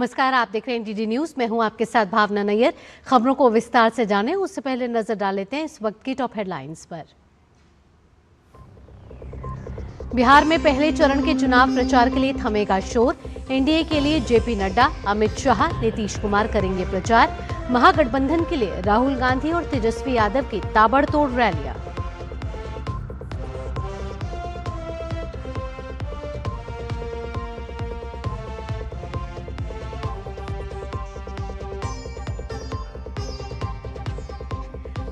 नमस्कार, आप देख रहे हैं डीडी न्यूज। मैं हूं आपके साथ भावना नैयर। खबरों को विस्तार से जानें उससे पहले नजर डाल लेते हैं इस वक्त की टॉप हेडलाइंस पर। बिहार में पहले चरण के चुनाव प्रचार के लिए थमेगा शोर। एनडीए के लिए जेपी नड्डा, अमित शाह, नीतीश कुमार करेंगे प्रचार। महागठबंधन के लिए राहुल गांधी और तेजस्वी यादव की ताबड़तोड़ रैलियां।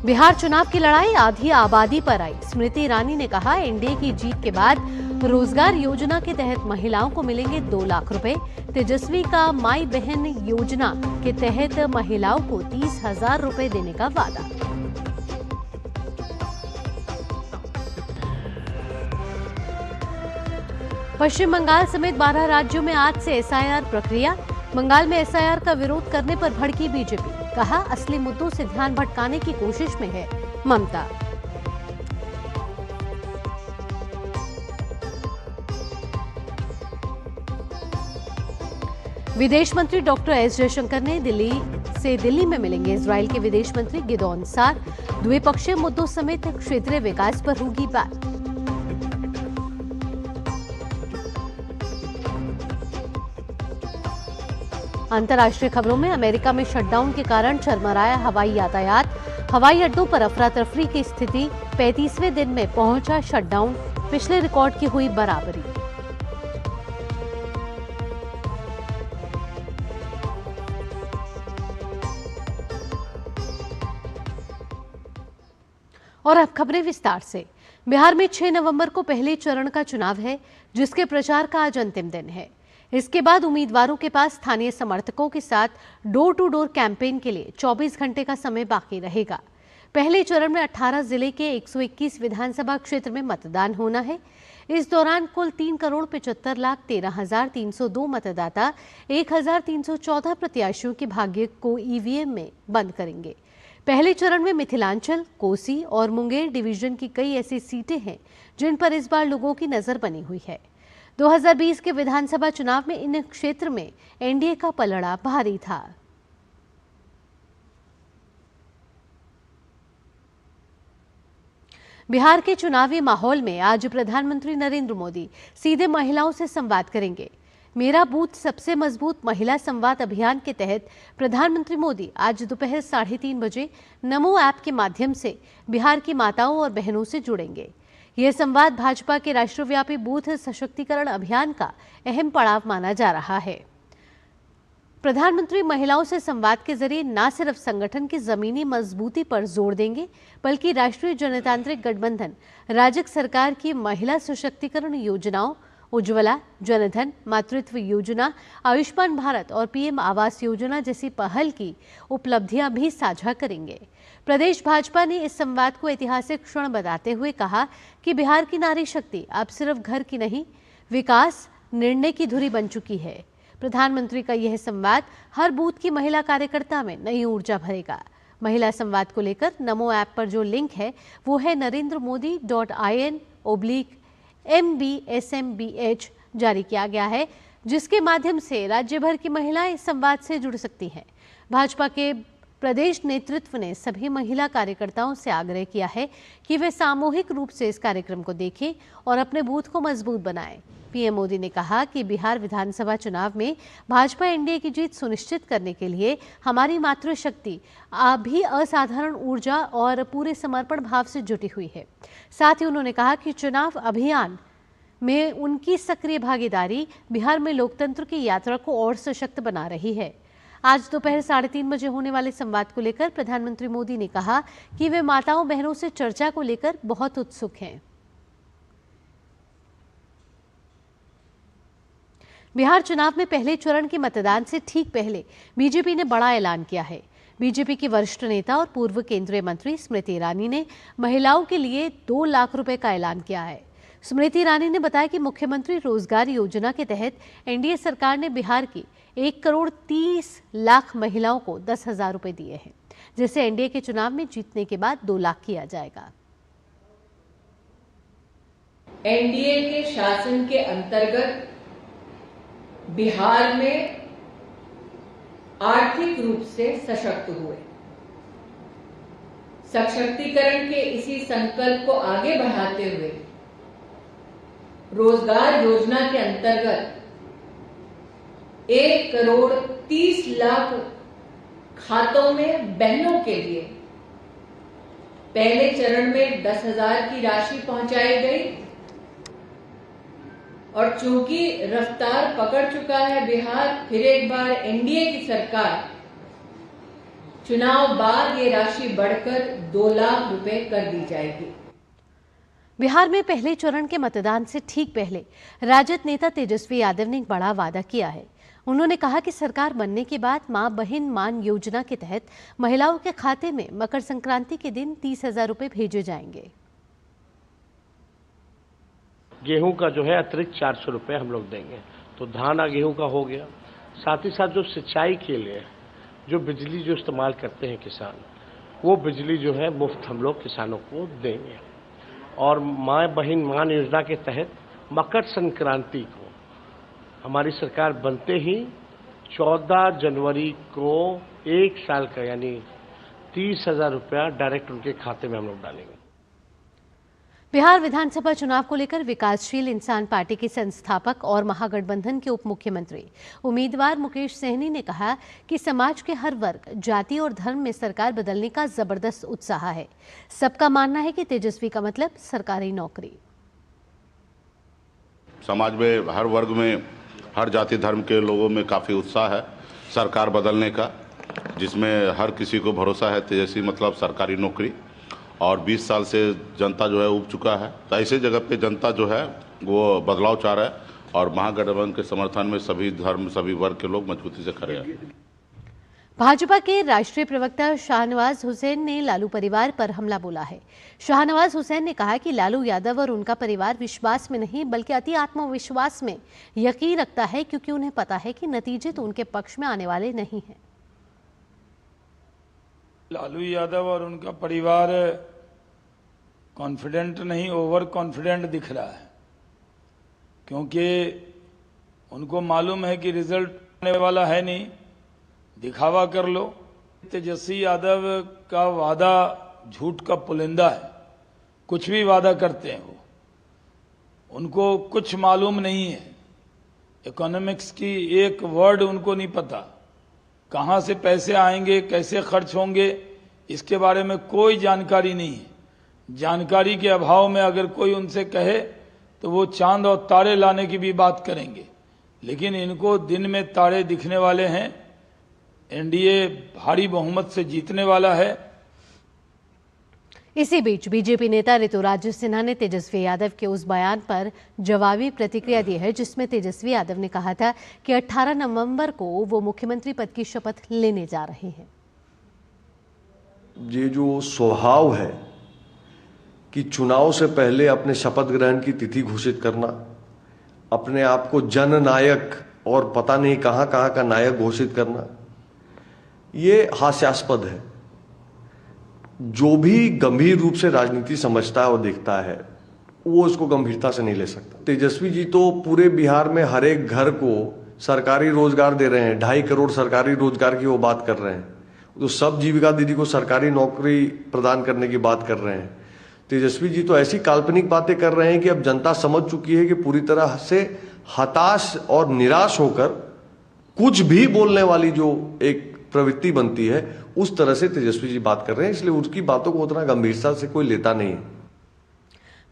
बिहार चुनाव की लड़ाई आधी आबादी पर आई। स्मृति ईरानी ने कहा, एनडीए की जीत के बाद रोजगार योजना के तहत महिलाओं को मिलेंगे 2 लाख रुपए। तेजस्वी का माई बहन योजना के तहत महिलाओं को 30,000 रुपए देने का वादा। पश्चिम बंगाल समेत 12 राज्यों में आज से एसआईआर प्रक्रिया। बंगाल में एसआईआर का विरोध करने पर भड़की बीजेपी। कहा, असली मुद्दों से ध्यान भटकाने की कोशिश में है ममता। विदेश मंत्री डॉक्टर एस जयशंकर ने दिल्ली में मिलेंगे इजरायल के विदेश मंत्री गिदोन सार। द्विपक्षीय मुद्दों समेत क्षेत्रीय विकास पर होगी बात। अंतर्राष्ट्रीय खबरों में अमेरिका में शटडाउन के कारण चरमराया हवाई यातायात। हवाई अड्डों पर अफरा तफरी की स्थिति। 35वें दिन में पहुंचा शटडाउन। पिछले रिकॉर्ड की हुई बराबरी। और अब खबरें विस्तार से। बिहार में 6 नवंबर को पहले चरण का चुनाव है, जिसके प्रचार का आज अंतिम दिन है। इसके बाद उम्मीदवारों के पास स्थानीय समर्थकों के साथ डोर टू डोर कैंपेन के लिए 24 घंटे का समय बाकी रहेगा। पहले चरण में 18 जिले के 121 विधानसभा क्षेत्र में मतदान होना है। इस दौरान कुल 3,75,13,302 मतदाता 1,314 प्रत्याशियों के भाग्य को ईवीएम में बंद करेंगे। पहले चरण में मिथिलांचल, कोसी और मुंगेर डिवीजन की कई ऐसी सीटें हैं जिन पर इस बार लोगों की नजर बनी हुई है। 2020 के विधानसभा चुनाव में इन क्षेत्र में एनडीए का पलड़ा भारी था। बिहार के चुनावी माहौल में आज प्रधानमंत्री नरेंद्र मोदी सीधे महिलाओं से संवाद करेंगे। मेरा बूथ सबसे मजबूत महिला संवाद अभियान के तहत प्रधानमंत्री मोदी आज दोपहर 3:30 बजे नमो ऐप के माध्यम से बिहार की माताओं और बहनों से जुड़ेंगे। यह संवाद भाजपा के राष्ट्रव्यापी बूथ सशक्तिकरण अभियान का अहम पड़ाव माना जा रहा है। प्रधानमंत्री महिलाओं से संवाद के जरिए न सिर्फ संगठन की जमीनी मजबूती पर जोर देंगे, बल्कि राष्ट्रीय जनतांत्रिक गठबंधन राजग सरकार की महिला सशक्तिकरण योजनाओं, उज्ज्वला, जनधन, मातृत्व योजना, आयुष्मान भारत और पीएम आवास योजना जैसी पहल की उपलब्धियां भी साझा करेंगे। प्रदेश भाजपा ने इस संवाद को ऐतिहासिक क्षण बताते हुए कहा कि बिहार की नारी शक्ति अब सिर्फ घर की नहीं, विकास निर्णय की धुरी बन चुकी है। प्रधानमंत्री का यह संवाद हर बूथ की महिला कार्यकर्ता में नई ऊर्जा भरेगा। महिला संवाद को लेकर नमो ऐप पर जो लिंक है वो है narendramodi.in/MBSMBH जारी किया गया है, जिसके माध्यम से राज्य भर की महिलाएं इस संवाद से जुड़ सकती हैं। भाजपा के प्रदेश नेतृत्व ने सभी महिला कार्यकर्ताओं से आग्रह किया है कि वे सामूहिक रूप से इस कार्यक्रम को देखें और अपने बूथ को मजबूत बनाएं। पीएम मोदी ने कहा कि बिहार विधानसभा चुनाव में भाजपा एनडीए की जीत सुनिश्चित करने के लिए हमारी मातृशक्ति अभी असाधारण ऊर्जा और पूरे समर्पण भाव से जुटी हुई है। साथ ही उन्होंने कहा कि चुनाव अभियान में उनकी सक्रिय भागीदारी बिहार में लोकतंत्र की यात्रा को और सशक्त बना रही है। आज दोपहर 3:30 बजे होने वाले संवाद को लेकर प्रधानमंत्री मोदी ने कहा कि वे माताओं बहनों से चर्चा को लेकर बहुत उत्सुक हैं। बिहार चुनाव में पहले चरण के मतदान से ठीक पहले बीजेपी ने बड़ा ऐलान किया है। बीजेपी की वरिष्ठ नेता और पूर्व केंद्रीय मंत्री स्मृति ईरानी ने महिलाओं के लिए 2 लाख रुपए का ऐलान किया है। स्मृति ईरानी ने बताया कि मुख्यमंत्री रोजगार योजना के तहत एनडीए सरकार ने बिहार की 1,30,00,000 महिलाओं को 10,000 रुपए दिए हैं, जिसे एनडीए के चुनाव में जीतने के बाद 2 लाख किया जाएगा। एनडीए के शासन के अंतर्गत बिहार में आर्थिक रूप से सशक्त हुए। सशक्तिकरण के इसी संकल्प को आगे बढ़ाते हुए रोजगार योजना के अंतर्गत 1,30,00,000 खातों में बहनों के लिए पहले चरण में 10,000 की राशि पहुंचाई गई और चूंकि रफ्तार पकड़ चुका है बिहार, फिर एक बार एनडीए की सरकार, चुनाव बाद ये राशि बढ़कर 2 लाख रुपए कर दी जाएगी। बिहार में पहले चरण के मतदान से ठीक पहले राजद नेता तेजस्वी यादव ने एक बड़ा वादा किया है। उन्होंने कहा कि सरकार बनने के बाद मां बहन मान योजना के तहत महिलाओं के खाते में मकर संक्रांति के दिन 30,000 रुपए भेजे जाएंगे। गेहूं का जो है अतिरिक्त 400 रुपए हम लोग देंगे, तो धान और गेहूं का हो गया। साथ ही साथ जो सिंचाई के लिए जो बिजली जो इस्तेमाल करते हैं किसान, वो बिजली जो है मुफ्त हम लोग किसानों को देंगे। और माँ बहन मान योजना के तहत मकर संक्रांति को हमारी सरकार बनते ही 14 जनवरी को 1 साल का यानी 30,000 रुपया डायरेक्ट उनके खाते में हम लोग डालेंगे। बिहार विधानसभा चुनाव को लेकर विकासशील इंसान पार्टी के संस्थापक और महागठबंधन के उप मुख्यमंत्री उम्मीदवार मुकेश सहनी ने कहा कि समाज के हर वर्ग, जाति और धर्म में सरकार बदलने का जबरदस्त उत्साह है। सबका मानना है कि तेजस्वी का मतलब सरकारी नौकरी। समाज में हर वर्ग में, हर जाति धर्म के लोगों में काफ़ी उत्साह है सरकार बदलने का, जिसमें हर किसी को भरोसा है तेजस्वी मतलब सरकारी नौकरी। और 20 साल से जनता जो है उब चुका है, तो ऐसे जगह पे जनता जो है वो बदलाव चाह रहा है और महागठबंधन के समर्थन में सभी धर्म, सभी वर्ग के लोग मजबूती से खड़े हैं। भाजपा के राष्ट्रीय प्रवक्ता शाहनवाज हुसैन ने लालू परिवार पर हमला बोला है। शाहनवाज हुसैन ने कहा कि लालू यादव और उनका परिवार विश्वास में नहीं बल्कि अति आत्मविश्वास में यकीन रखता है, क्योंकि उन्हें पता है कि नतीजे तो उनके पक्ष में आने वाले नहीं हैं। लालू यादव और उनका परिवार कॉन्फिडेंट नहीं, ओवर कॉन्फिडेंट दिख रहा है, क्योंकि उनको मालूम है कि रिजल्ट आने वाला है नहीं, दिखावा कर लो। तेजस्वी यादव का वादा झूठ का पुलिंदा है, कुछ भी वादा करते हैं वो, उनको कुछ मालूम नहीं है। इकोनॉमिक्स की एक वर्ड उनको नहीं पता, कहां से पैसे आएंगे, कैसे खर्च होंगे, इसके बारे में कोई जानकारी नहीं है। जानकारी के अभाव में अगर कोई उनसे कहे तो वो चांद और तारे लाने की भी बात करेंगे, लेकिन इनको दिन में तारे दिखने वाले हैं। एनडीए भारी बहुमत से जीतने वाला है। इसी बीच बीजेपी नेता ऋतुराज सिन्हा ने तेजस्वी यादव के उस बयान पर जवाबी प्रतिक्रिया दी है जिसमें तेजस्वी यादव ने कहा था कि 18 नवंबर को वो मुख्यमंत्री पद की शपथ लेने जा रहे हैं। ये जो स्वभाव है कि चुनाव से पहले अपने शपथ ग्रहण की तिथि घोषित करना, अपने आप को जननायक और पता नहीं कहां कहां का नायक घोषित करना, ये हास्यास्पद है। जो भी गंभीर रूप से राजनीति समझता है और देखता है वो इसको गंभीरता से नहीं ले सकता। तेजस्वी जी तो पूरे बिहार में हर एक घर को सरकारी रोजगार दे रहे हैं, 2.5 करोड़ सरकारी रोजगार की वो बात कर रहे हैं। तो सब जीविका दीदी को सरकारी नौकरी प्रदान करने की बात कर रहे हैं। तेजस्वी जी तो ऐसी काल्पनिक बातें कर रहे हैं कि अब जनता समझ चुकी है कि पूरी तरह से हताश और निराश होकर कुछ भी बोलने वाली जो एक प्रवृत्ति बनती है, उस तरह से तेजस्वी जी बात कर रहे हैं, इसलिए उसकी बातों को उतना गंभीरता से कोई लेता नहीं है।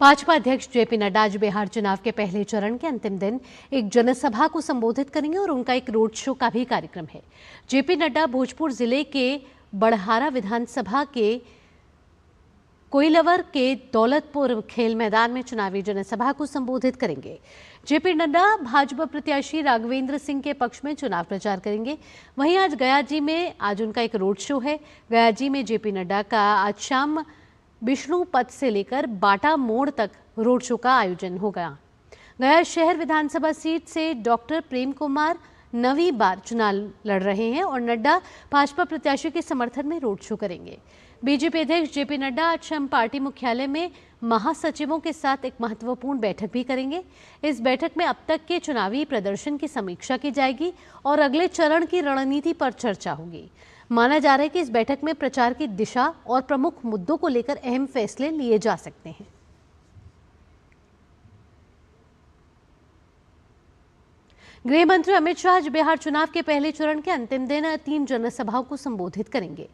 भाजपा अध्यक्ष जेपी नड्डा आज बिहार चुनाव के पहले चरण के अंतिम दिन एक जनसभा को संबोधित करेंगे और उनका एक रोड शो का भी कार्यक्रम है। जेपी नड्डा भोजपुर जिले के बड़हारा विधानसभा के कोइलवर के दौलतपुर खेल मैदान में चुनावी जनसभा को संबोधित करेंगे। जेपी नड्डा भाजपा प्रत्याशी राघवेंद्र सिंह के पक्ष में चुनाव प्रचार करेंगे। वहीं आज गयाजी में आज उनका एक रोड शो है। गयाजी में जेपी नड्डा का आज शाम विष्णु पथ से लेकर बाटा मोड़ तक रोड शो का आयोजन होगा। गया शहर विधानसभा सीट से डॉक्टर प्रेम कुमार नवी बार चुनाव लड़ रहे हैं और नड्डा भाजपा प्रत्याशी के समर्थन में रोड शो करेंगे। बीजेपी अध्यक्ष जेपी नड्डा आज शाम पार्टी मुख्यालय में महासचिवों के साथ एक महत्वपूर्ण बैठक भी करेंगे। इस बैठक में अब तक के चुनावी प्रदर्शन की समीक्षा की जाएगी और अगले चरण की रणनीति पर चर्चा होगी। माना जा रहा है कि इस बैठक में प्रचार की दिशा और प्रमुख मुद्दों को लेकर अहम फैसले लिए जा सकते हैं। गृह मंत्री अमित शाह आज बिहार चुनाव के पहले चरण के अंतिम दिन 3 जनसभाओं को संबोधित करेंगे।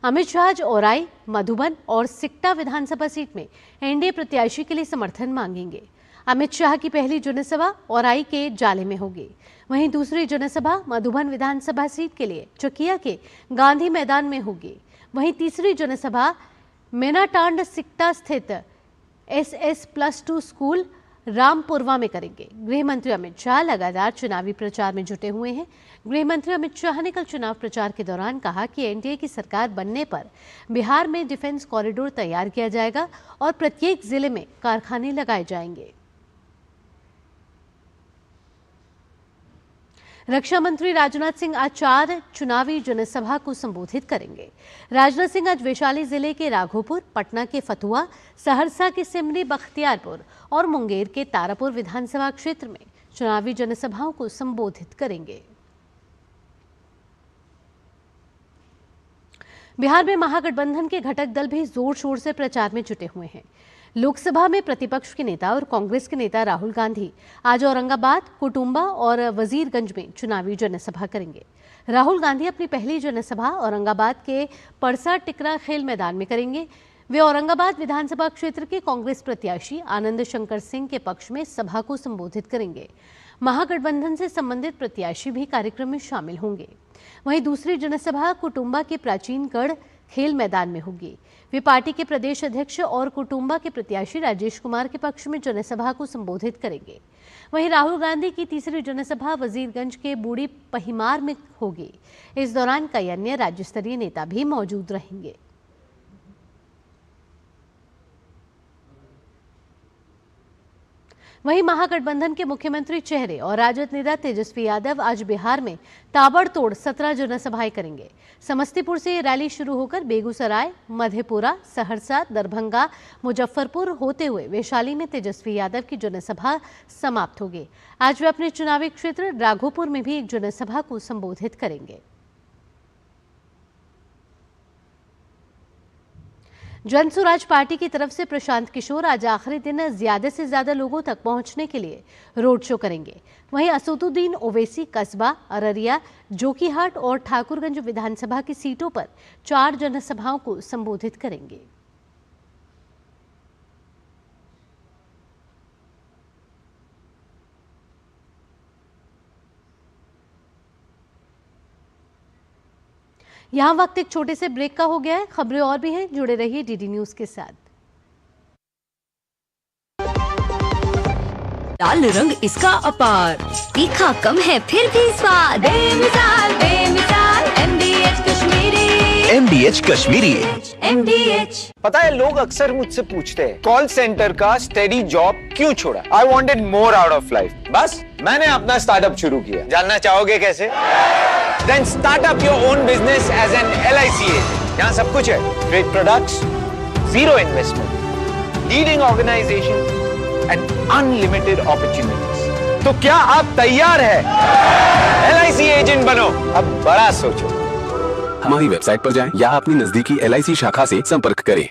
अमित शाह आज औराई, मधुबन और सिकटा विधानसभा सीट में एनडीए प्रत्याशी के लिए समर्थन मांगेंगे। अमित शाह की पहली जनसभा औराई के जाले में होगी। वहीं दूसरी जनसभा मधुबन विधानसभा सीट के लिए चकिया के गांधी मैदान में होगी। वहीं तीसरी जनसभा मेनाटांड सिकटा स्थित SS+2 स्कूल रामपुरवा में करेंगे। गृह मंत्री अमित शाह लगातार चुनावी प्रचार में जुटे हुए हैं। गृह मंत्री अमित शाह ने कल चुनाव प्रचार के दौरान कहा कि एनडीए की सरकार बनने पर बिहार में डिफेंस कॉरिडोर तैयार किया जाएगा और प्रत्येक जिले में कारखाने लगाए जाएंगे। रक्षा मंत्री राजनाथ सिंह आज 4 चुनावी जनसभा को संबोधित करेंगे। राजनाथ सिंह आज वैशाली जिले के राघोपुर, पटना के फतुहा, सहरसा के सिमरी बख्तियारपुर और मुंगेर के तारापुर विधानसभा क्षेत्र में चुनावी जनसभाओं को संबोधित करेंगे। बिहार में महागठबंधन के घटक दल भी जोर शोर से प्रचार में जुटे हुए हैं। लोकसभा में प्रतिपक्ष के नेता और कांग्रेस के नेता राहुल गांधी आज औरंगाबाद, कुटुंबा और वजीरगंज में चुनावी जनसभा करेंगे। राहुल गांधी अपनी पहली जनसभा औरंगाबाद के परसा टिकरा खेल मैदान में करेंगे। वे औरंगाबाद विधानसभा क्षेत्र के कांग्रेस प्रत्याशी आनंद शंकर सिंह के पक्ष में सभा को संबोधित करेंगे। महागठबंधन से संबंधित प्रत्याशी भी कार्यक्रम में शामिल होंगे। वहीं दूसरी जनसभा कुटुंबा के प्राचीनगढ़ खेल मैदान में होगी। वे पार्टी के प्रदेश अध्यक्ष और कुटुंबा के प्रत्याशी राजेश कुमार के पक्ष में जनसभा को संबोधित करेंगे। वहीं राहुल गांधी की तीसरी जनसभा वजीरगंज के बूढ़ी पहिमार में होगी। इस दौरान कई अन्य राज्य स्तरीय नेता भी मौजूद रहेंगे। वहीं महागठबंधन के मुख्यमंत्री चेहरे और राजद नेता तेजस्वी यादव आज बिहार में ताबड़तोड़ 17 जनसभाएं करेंगे। समस्तीपुर से ये रैली शुरू होकर बेगूसराय, मधेपुरा, सहरसा, दरभंगा, मुजफ्फरपुर होते हुए वैशाली में तेजस्वी यादव की जनसभा समाप्त होगी। आज वे अपने चुनावी क्षेत्र राघोपुर में भी एक जनसभा को संबोधित करेंगे। जनसुराज पार्टी की तरफ से प्रशांत किशोर आज आखिरी दिन ज्यादा से ज्यादा लोगों तक पहुंचने के लिए रोड शो करेंगे। वहीं असदुद्दीन ओवैसी कस्बा, अररिया, जोकीहाट और ठाकुरगंज विधानसभा की सीटों पर 4 जनसभाओं को संबोधित करेंगे। यहाँ वक्त एक छोटे से ब्रेक का हो गया है। खबरें और भी हैं, जुड़े रहिए डीडी न्यूज के साथ। लाल रंग इसका अपार, तीखा कम है फिर भी स्वाद, बेमिसाल बेमिसाल MDH Kashmiri, MDH Kashmiri. MDH। पता है, लोग अक्सर मुझसे पूछते हैं कॉल सेंटर का स्टेडी जॉब क्यों छोड़ा। I wanted more out of life, बस मैंने अपना स्टार्टअप शुरू किया। जानना चाहोगे कैसे? Then start up your own business as an LIC agent. यहाँ सब कुछ है, great products, zero investment, leading organization and unlimited opportunities. तो क्या आप तैयार हैं? LIC एजेंट बनो, अब बड़ा सोचो। हमारी वेबसाइट पर जाएं या अपनी नजदीकी LIC शाखा से संपर्क करें।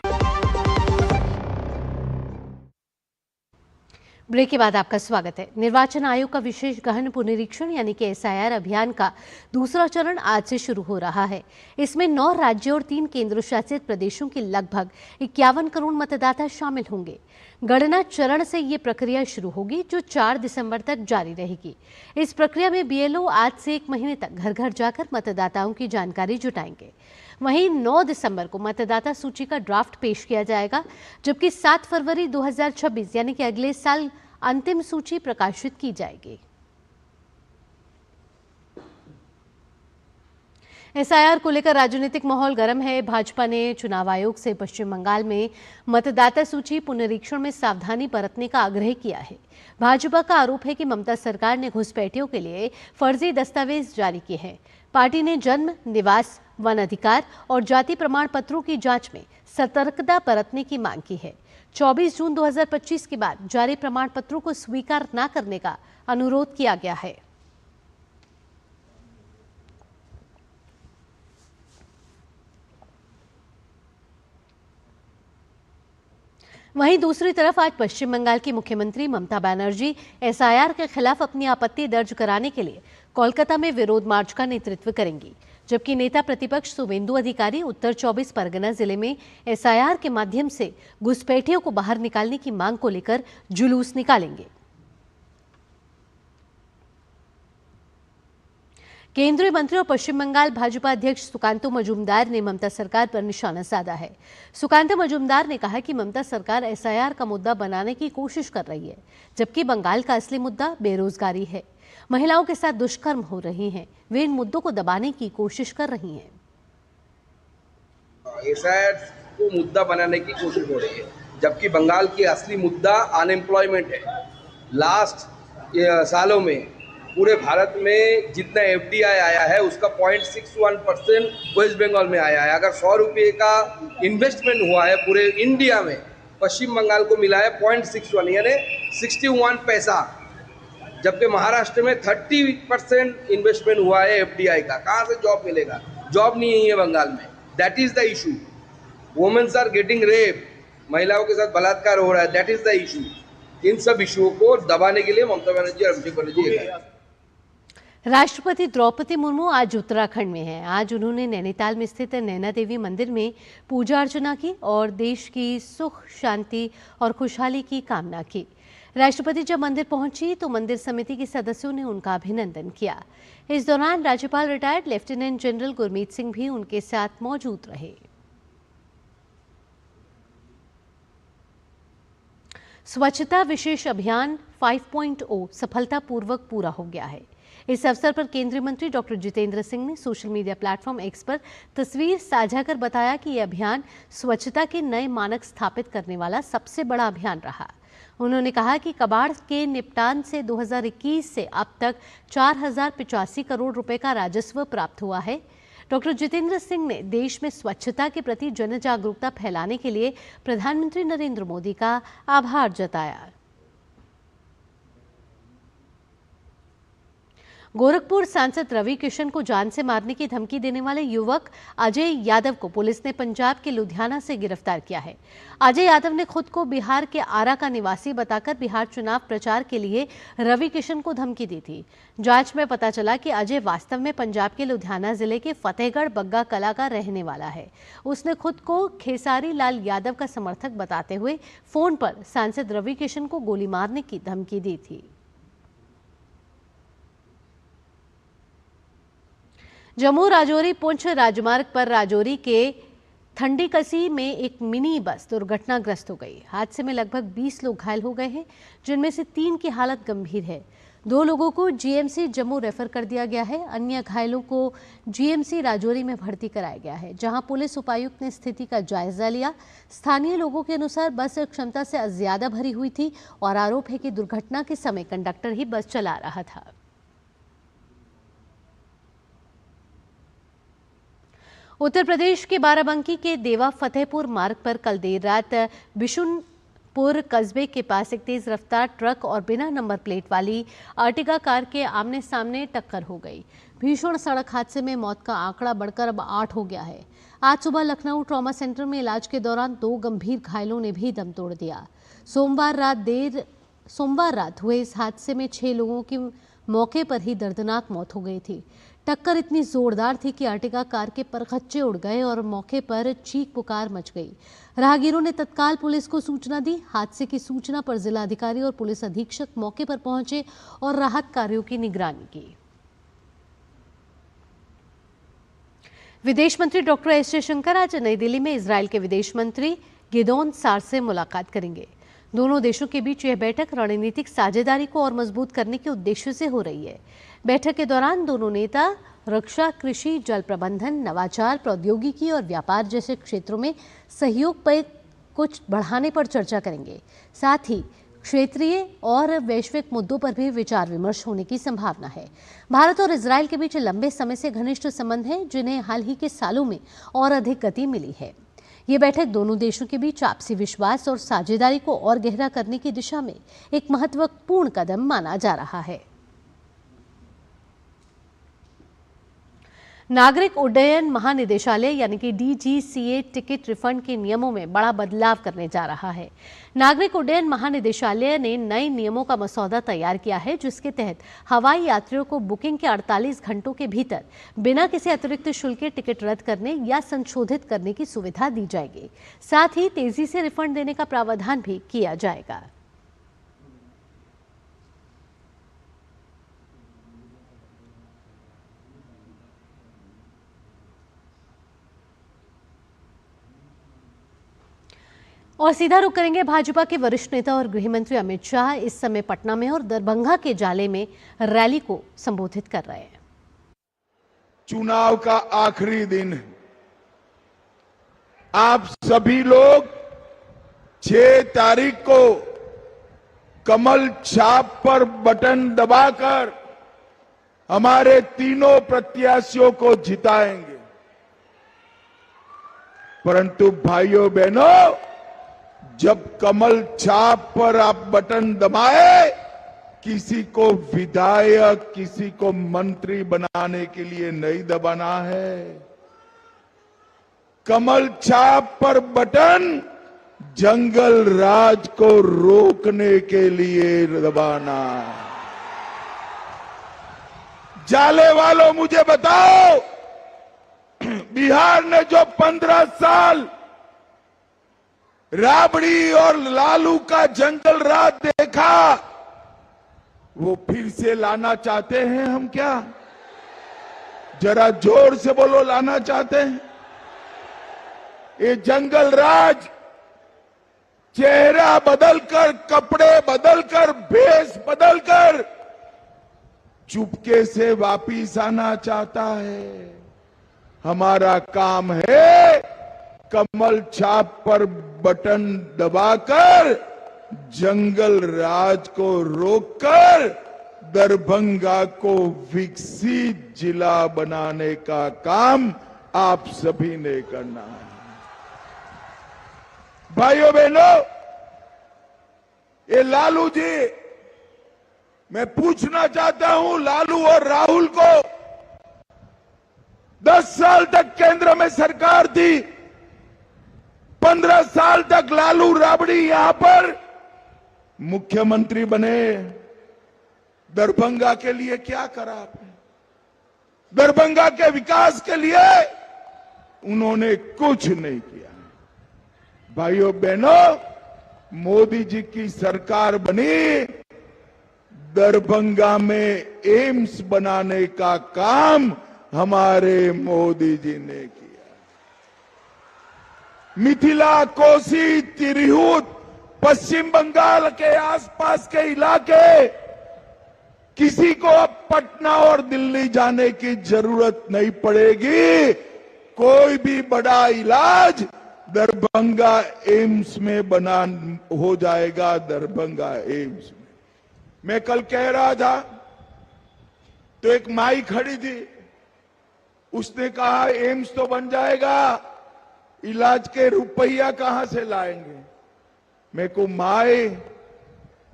ब्रेक के बाद आपका स्वागत है। निर्वाचन आयोग का विशेष गहन पुनरीक्षण यानी कि SIR अभियान का दूसरा चरण आज से शुरू हो रहा है। इसमें 9 राज्यों और 3 केंद्र शासित प्रदेशों के लगभग 51 करोड़ मतदाता शामिल होंगे। गणना चरण से ये प्रक्रिया शुरू होगी जो 4 दिसंबर तक जारी रहेगी। इस प्रक्रिया में BLO आज से 1 महीने तक घर घर जाकर मतदाताओं की जानकारी जुटाएंगे। वहीं 9 दिसंबर को मतदाता सूची का ड्राफ्ट पेश किया जाएगा, जबकि 7 फरवरी 2026 यानी कि अगले साल अंतिम सूची प्रकाशित की जाएगी। एसआईआर को लेकर राजनीतिक माहौल गर्म है। भाजपा ने चुनाव आयोग से पश्चिम बंगाल में मतदाता सूची पुनरीक्षण में सावधानी बरतने का आग्रह किया है। भाजपा का आरोप है कि ममता सरकार ने घुसपैठियों के लिए फर्जी दस्तावेज जारी किए हैं। पार्टी ने जन्म, निवास, वन अधिकार और जाति प्रमाण पत्रों की जांच में सतर्कता बरतने की मांग की है। 24 जून 2025 के बाद जारी प्रमाण पत्रों को स्वीकार न करने का अनुरोध किया गया है। वहीं दूसरी तरफ आज पश्चिम बंगाल की मुख्यमंत्री ममता बनर्जी एसआईआर के खिलाफ अपनी आपत्ति दर्ज कराने के लिए कोलकाता में विरोध मार्च का नेतृत्व करेंगी, जबकि नेता प्रतिपक्ष शुवेंदु अधिकारी उत्तर 24 परगना जिले में एसआईआर के माध्यम से घुसपैठियों को बाहर निकालने की मांग को लेकर जुलूस निकालेंगे। केंद्रीय मंत्री और पश्चिम बंगाल भाजपा अध्यक्ष सुकांतो मजूमदार ने ममता सरकार पर निशाना साधा है। सुकांतो मजूमदार ने कहा कि ममता सरकार एसआईआर का मुद्दा बनाने की कोशिश कर रही है, जबकि बंगाल का असली मुद्दा बेरोजगारी है। महिलाओं के साथ दुष्कर्म हो रहे हैं, वे इन मुद्दों को दबाने की कोशिश कर रही हैं। एसआईआर को मुद्दा बनाने की कोशिश हो रही है, जबकि बंगाल की असली मुद्दा अनएम्प्लॉयमेंट है। लास्ट सालों में पूरे भारत में जितना एफडीआई आया है उसका 0.61% वेस्ट बंगाल में आया है। अगर 100 रुपये का इन्वेस्टमेंट हुआ है पूरे इंडिया में, पश्चिम बंगाल को मिला है 0.61 यानी 61 पैसा, जबकि महाराष्ट्र में 30% इन्वेस्टमेंट हुआ है एफडीआई का। कहाँ से जॉब मिलेगा? जॉब नहीं है बंगाल में। That is the issue. Womens are getting rape, महिलाओं के साथ बलात्कार हो रहा है, दैट इज द इशू। इन सब इशुओं को दबाने के लिए ममता बनर्जी और अभिषेक बनर्जी। राष्ट्रपति द्रौपदी मुर्मू आज उत्तराखंड में हैं। आज उन्होंने नैनीताल में स्थित नैना देवी मंदिर में पूजा अर्चना की और देश की सुख, शांति और खुशहाली की कामना की। राष्ट्रपति जब मंदिर पहुंची तो मंदिर समिति के सदस्यों ने उनका अभिनंदन किया। इस दौरान राज्यपाल retired lieutenant general Gurmeet Singh भी उनके साथ मौजूद रहे। स्वच्छता विशेष अभियान 5.0 सफलतापूर्वक पूरा हो गया है। इस अवसर पर केंद्रीय मंत्री डॉक्टर जितेंद्र सिंह ने सोशल मीडिया प्लेटफॉर्म एक्स पर तस्वीर साझा कर बताया कि यह अभियान स्वच्छता के नए मानक स्थापित करने वाला सबसे बड़ा अभियान रहा। उन्होंने कहा कि कबाड़ के निपटान से 2021 से अब तक 4085 करोड़ रुपए का राजस्व प्राप्त हुआ है। डॉक्टर जितेंद्र सिंह ने देश में स्वच्छता के प्रति जन जागरूकता फैलाने के लिए प्रधानमंत्री नरेंद्र मोदी का आभार जताया। गोरखपुर सांसद रवि किशन को जान से मारने की धमकी देने वाले युवक अजय यादव को पुलिस ने पंजाब के लुधियाना से गिरफ्तार किया है। अजय यादव ने खुद को बिहार के आरा का निवासी बताकर बिहार चुनाव प्रचार के लिए रवि किशन को धमकी दी थी। जांच में पता चला कि अजय वास्तव में पंजाब के लुधियाना जिले के फतेहगढ़ बग्गा कला का रहने वाला है। उसने खुद को खेसारी लाल यादव का समर्थक बताते हुए फोन पर सांसद रवि किशन को गोली मारने की धमकी दी थी। जम्मू राजौरी पुंछ राजमार्ग पर राजौरी के ठंडी कसी में एक मिनी बस दुर्घटनाग्रस्त हो गई। हादसे में लगभग 20 लोग घायल हो गए हैं, जिनमें से 3 की हालत गंभीर है। 2 लोगों को जीएमसी जम्मू रेफर कर दिया गया है। अन्य घायलों को जीएमसी राजौरी में भर्ती कराया गया है, जहां पुलिस उपायुक्त ने स्थिति का जायजा लिया। स्थानीय लोगों के अनुसार बस क्षमता से ज्यादा भरी हुई थी और आरोप है कि दुर्घटना के समय कंडक्टर ही बस चला रहा था। उत्तर प्रदेश के बाराबंकी के देवा फतेहपुर मार्ग पर कल देर रात बिशुनपुर कस्बे के पास एक तेज रफ्तार ट्रक और बिना नंबर प्लेट वाली अर्टिगा कार के आमने सामने टक्कर हो गई। भीषण सड़क हादसे में मौत का आंकड़ा बढ़कर अब 8 हो गया है। आज सुबह लखनऊ ट्रॉमा सेंटर में इलाज के दौरान 2 गंभीर घायलों ने भी दम तोड़ दिया। सोमवार रात हुए इस हादसे में 6 लोगों की मौके पर ही दर्दनाक मौत हो गई थी। टक्कर इतनी जोरदार थी कि अर्टिगा कार के परखच्चे उड़ गए और मौके पर चीख पुकार मच गई। राहगीरों ने तत्काल पुलिस को सूचना दी। हादसे की सूचना पर जिलाधिकारी और पुलिस अधीक्षक मौके पर पहुंचे और राहत कार्यों की निगरानी की। विदेश मंत्री डॉक्टर एस जयशंकर आज नई दिल्ली में इजरायल के विदेश मंत्री गिदोन सार से मुलाकात करेंगे। दोनों देशों के बीच यह बैठक रणनीतिक साझेदारी को और मजबूत करने के उद्देश्य से हो रही है। बैठक के दौरान दोनों नेता रक्षा, कृषि, जल प्रबंधन, नवाचार, प्रौद्योगिकी और व्यापार जैसे क्षेत्रों में सहयोग पर कुछ बढ़ाने पर चर्चा करेंगे। साथ ही क्षेत्रीय और वैश्विक मुद्दों पर भी विचार विमर्श होने की संभावना है। भारत और इजरायल के बीच लंबे समय से घनिष्ठ संबंध हैं, जिन्हें हाल ही के सालों में और अधिक गति मिली है। ये बैठक दोनों देशों के बीच आपसी विश्वास और साझेदारी को और गहरा करने की दिशा में एक महत्वपूर्ण कदम माना जा रहा है। नागरिक उड्डयन महानिदेशालय यानी कि DGCA टिकट रिफंड के नियमों में बड़ा बदलाव करने जा रहा है। नागरिक उड्डयन महानिदेशालय ने नए नियमों का मसौदा तैयार किया है, जिसके तहत हवाई यात्रियों को बुकिंग के 48 घंटों के भीतर बिना किसी अतिरिक्त शुल्क के टिकट रद्द करने या संशोधित करने की सुविधा दी जाएगी। साथ ही तेजी से रिफंड देने का प्रावधान भी किया जाएगा। और सीधा रुख करेंगे भाजपा के वरिष्ठ नेता और गृह मंत्री अमित शाह इस समय पटना में और दरभंगा के जाले में रैली को संबोधित कर रहे हैं। चुनाव का आखिरी दिन है। आप सभी लोग 6 तारीख को कमल छाप पर बटन दबाकर हमारे तीनों प्रत्याशियों को जिताएंगे। परंतु भाइयों बहनों, जब कमल छाप पर आप बटन दबाए, किसी को विधायक, किसी को मंत्री बनाने के लिए नहीं दबाना है। कमल छाप पर बटन जंगल राज को रोकने के लिए दबाना। जाले वालों, मुझे बताओ, बिहार ने जो 15 साल राबड़ी और लालू का जंगल राज देखा, वो फिर से लाना चाहते हैं हम क्या? जरा जोर से बोलो, लाना चाहते हैं? ये जंगल राज चेहरा बदलकर, कपड़े बदलकर, भेष बदलकर चुपके से वापिस आना चाहता है। हमारा काम है कमल छाप पर बटन दबाकर जंगल राज को रोककर दरभंगा को विकसित जिला बनाने का काम आप सभी ने करना है। भाइयों बहनों, ये लालू जी, मैं पूछना चाहता हूं, लालू और राहुल को 10 साल तक केंद्र में सरकार थी, 15 साल तक लालू राबड़ी यहां पर मुख्यमंत्री बने। दरभंगा के लिए क्या करा आपने? दरभंगा के विकास के लिए उन्होंने कुछ नहीं किया। भाइयों बहनों, मोदी जी की सरकार बनी, दरभंगा में एम्स बनाने का काम हमारे मोदी जी ने किया। मिथिला, कोसी, तिरहुत, पश्चिम बंगाल के आसपास के इलाके, किसी को अब पटना और दिल्ली जाने की जरूरत नहीं पड़ेगी। कोई भी बड़ा इलाज दरभंगा एम्स में बना हो जाएगा। दरभंगा एम्स में मैं कल कह रहा था तो एक माई खड़ी थी, उसने कहा एम्स तो बन जाएगा, इलाज के रुपया कहां से लाएंगे? मैं को माए,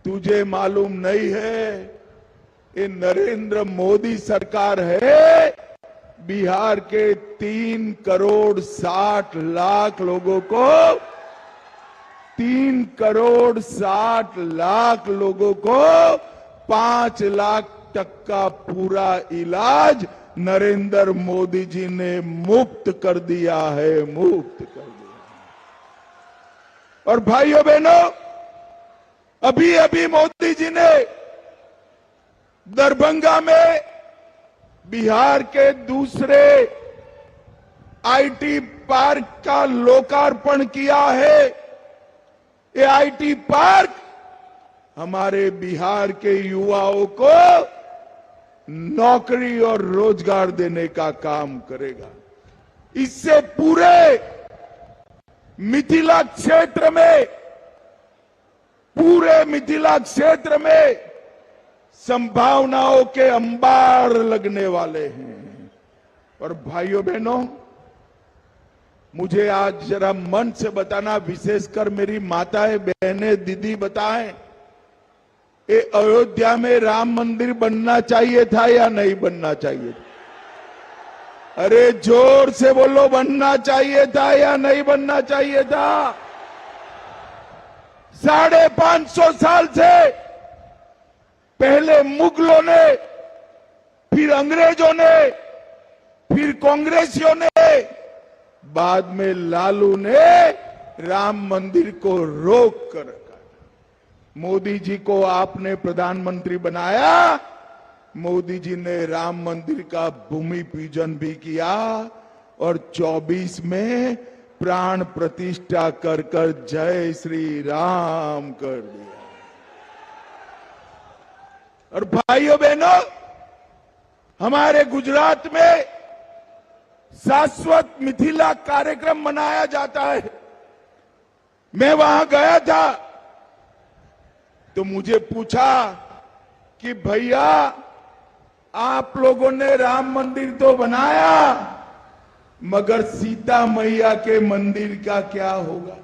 तुझे मालूम नहीं है, ये नरेंद्र मोदी सरकार है। बिहार के 3 करोड़ 60 लाख लोगों को 3 करोड़ 60 लाख लोगों को 5 लाख तक का पूरा इलाज नरेंद्र मोदी जी ने मुफ्त कर दिया है, मुफ्त कर दिया। और भाइयों बहनों, अभी अभी मोदी जी ने दरभंगा में बिहार के दूसरे आईटी पार्क का लोकार्पण किया है। ये आईटी पार्क हमारे बिहार के युवाओं को नौकरी और रोजगार देने का काम करेगा। इससे पूरे मिथिला क्षेत्र में संभावनाओं के अंबार लगने वाले हैं। और भाइयों बहनों, मुझे आज जरा मन से बताना, विशेषकर मेरी माताएं बहनें दीदी बताएं, ये अयोध्या में राम मंदिर बनना चाहिए था या नहीं बनना चाहिए था? अरे जोर से बोलो, बनना चाहिए था या नहीं बनना चाहिए था? 550 साल से पहले मुगलों ने, फिर अंग्रेजों ने, फिर कांग्रेसियों ने, बाद में लालू ने राम मंदिर को रोक कर रखा। मोदी जी को आपने प्रधानमंत्री बनाया, मोदी जी ने राम मंदिर का भूमि पूजन भी किया और 24 में प्राण प्रतिष्ठा कर कर जय श्री राम कर दिया। और भाइयों बहनों, हमारे गुजरात में शाश्वत मिथिला कार्यक्रम मनाया जाता है। मैं वहां गया था तो मुझे पूछा कि भैया, आप लोगों ने राम मंदिर तो बनाया, मगर सीता मैया के मंदिर का क्या होगा?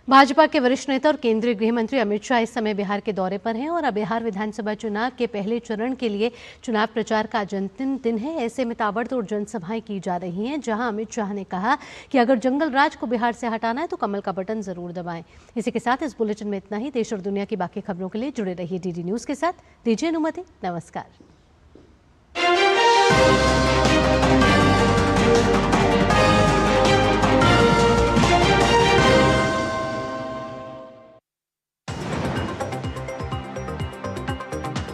भाजपा के वरिष्ठ नेता और केंद्रीय गृह मंत्री अमित शाह इस समय बिहार के दौरे पर हैं और अब बिहार विधानसभा चुनाव के पहले चरण के लिए चुनाव प्रचार का आज अंतिम दिन है। ऐसे में ताबड़तोड़ जनसभाएं की जा रही हैं, जहां अमित शाह ने कहा कि अगर जंगल राज को बिहार से हटाना है तो कमल का बटन जरूर दबाएं। इसी के साथ इस बुलेटिन में इतना ही। देश और दुनिया की बाकी खबरों के लिए जुड़े रहिए डीडी न्यूज के साथ। दीजिए अनुमति। नमस्कार।